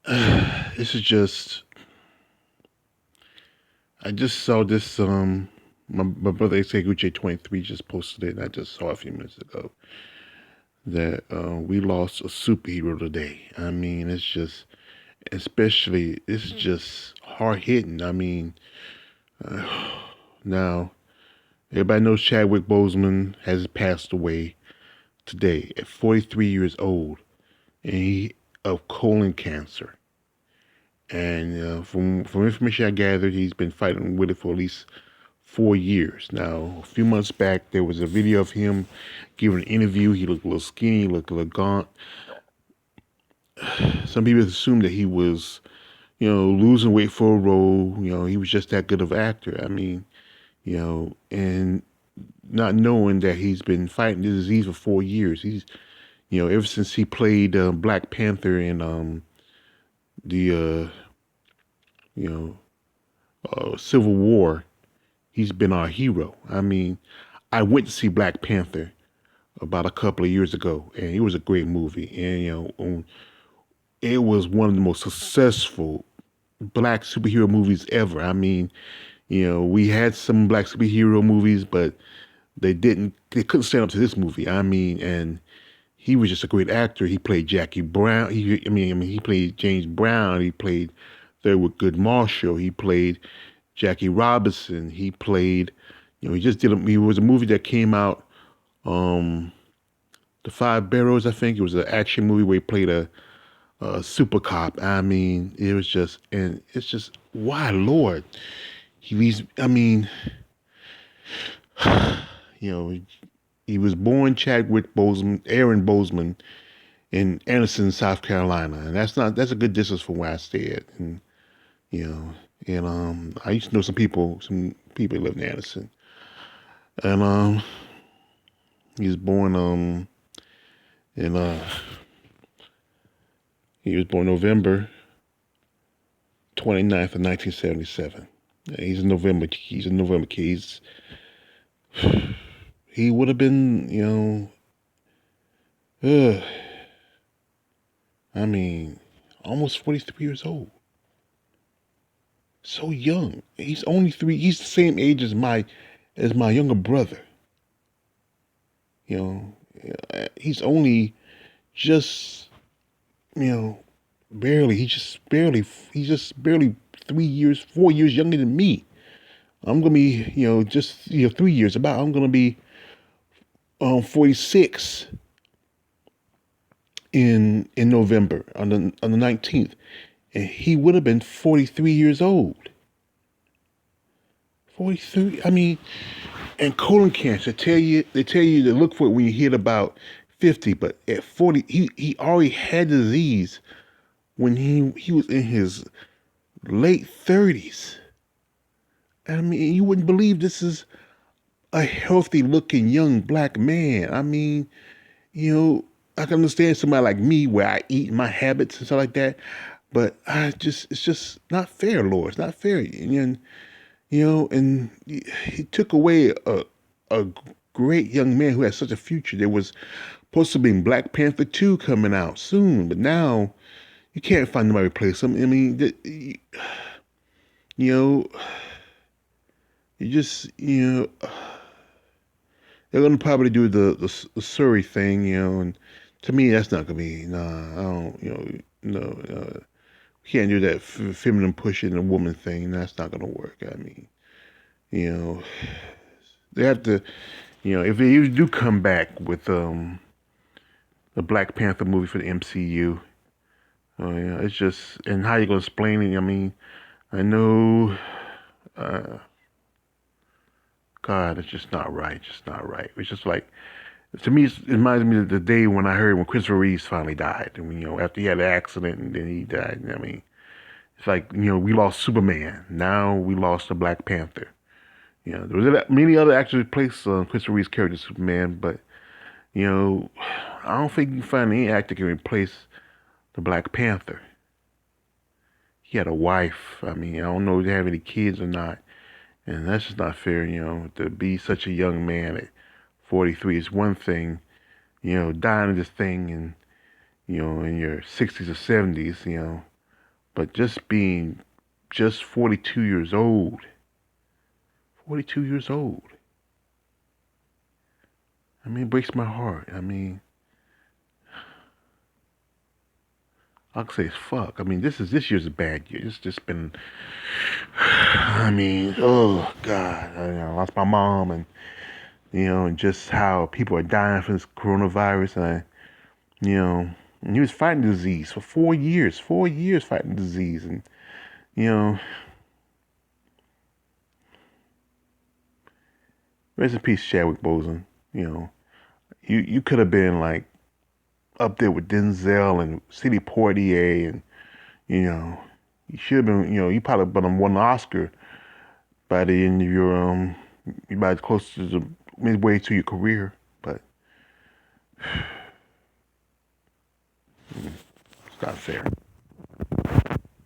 This is just. I just saw this. My brother Gucci 23 just posted it. And I just saw it a few minutes ago that we lost a superhero today. I mean, it's just, especially, it's just hard hitting. I mean, now everybody knows Chadwick Boseman has passed away today at 43 years old, and he of colon cancer. And from information I gathered, he's been fighting with it for at least 4 years. Now, a few months back, there was a video of him giving an interview. He looked a little skinny, he looked a little gaunt. Some people assumed that he was, losing weight for a role. He was just that good of an actor. I mean, and not knowing that he's been fighting this disease for 4 years. He's, ever since he played Black Panther in the, you know, Civil War, he's been our hero. I mean, I went to see Black Panther about a couple of years ago, and it was a great movie. And it was one of the most successful black superhero movies ever. I mean, we had some black superhero movies, but they couldn't stand up to this movie. I mean, and he was just a great actor. He played Jackie Brown. He played James Brown. He played Thurgood Good Marshall. He played Jackie Robinson. He played, he just did. He was a movie that came out, um, The Five Barrels. I think it was an action movie where he played a super cop. I mean, it was just, and it's just, why, Lord, he's. I mean, you know, he was born Chadwick Boseman, Aaron Boseman, in Anderson, South Carolina, and that's a good distance from where I stay at, and you know, and I used to know some people who live in Anderson, and he was born in he was born November 29th of 1977. He's a November kid. He would have been, uh, I mean, almost 43 years old. So young. He's the same age as my younger brother. You he's only just, you know, barely, he's just barely 3 years, 4 years younger than me. I'm gonna be, just 3 years. I'm gonna be 46 in November on the 19th, and he would have been 43 years old. 43. I mean, and colon cancer. They tell you to look for it when you hit about 50, but at 40, he already had the disease when he was in his late 30s. I mean, you wouldn't believe this is a healthy looking young black man. I mean, you know, I can understand somebody like me where I eat my habits and stuff like that, but it's just not fair, Lord. It's not fair. And he took away a great young man who had such a future. There was supposed to be Black Panther 2 coming out soon, but now you can't find nobody to replace him. I mean, you know, you just, they're gonna probably do the Surrey thing, and to me that's not gonna be. Nah, I don't. No, we can't do that feminine pushing a woman thing. That's not gonna work. I mean, you know, they have to. If they do come back with the Black Panther movie for the MCU, it's just, and how you gonna explain it? I mean, I know. Uh, God, it's just not right. Just not right. It's just like, to me, it reminds me of the day when Christopher Reeves finally died. And, after he had an accident and then he died. I mean, it's like, we lost Superman. Now we lost the Black Panther. There was many other actors replaced Christopher Reeve's character Superman, but, I don't think you can find any actor can replace the Black Panther. He had a wife. I mean, I don't know if they have any kids or not. And that's just not fair, to be such a young man at 43 is one thing, dying of this thing in your 60s or 70s, But just being just 42 years old, 42 years old. I mean, it breaks my heart. I mean, I'll say it's fuck. I mean, this year's a bad year. It's just been. I mean, oh God, I lost my mom, and and just how people are dying from this coronavirus, and and he was fighting disease for 4 years, 4 years fighting disease, and you know, rest in peace, Chadwick Boseman. You know, you could have been like up there with Denzel and Sidney Poitier, and you know, you should have been. You probably been won an Oscar by the end of your by close to the midway to your career, but it's not fair.